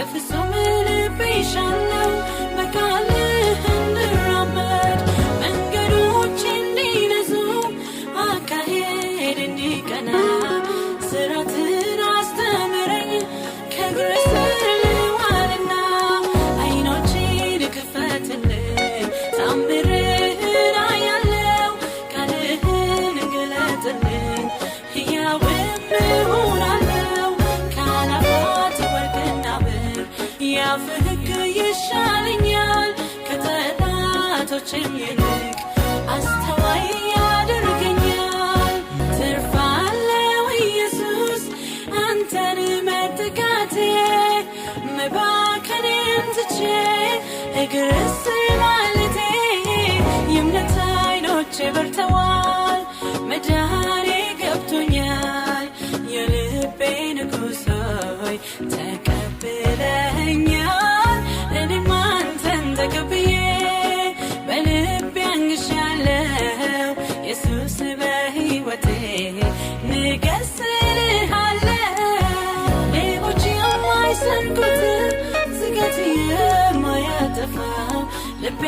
በፍጹም ልቤ ይሻለው በቃልህ እንድራመድ መንገዶች እንዲነጹ አካሄድ እንዲቀና ስራትን አስተምረኝ ከእግርህ ስር ልዋልና አይኖቼን ክፈትልኝ ታምርህን አያለው ቃልህን ግለጥልኝ ሕያውም እሆናለሁ ከአእላፋት ወርቅና ብር ያፍህ ሕግ ይሻለኛል ከጠላቶቼም ይልቅ አስተዋይ ያደርገኛል ትርፍ አለው ኢየሱስ አንተን መጠጋቴ መባከኔን ትቼ እግርህ ስር ማለቴ የእምነት ዓይኖቼ በርተዋል መዳኔ ገብቶኛል የልቤ ንጉሥ ሆይ ተቀብለኸኛል እኔም አንተን ተቀብዬ በልቤ አንግሻለሁ ኢየሱስ በሕይወቴ ንገስ እልሃለሁ ሌቦች የማይሰርቁት ዝገት የማያጠፋው ልቤ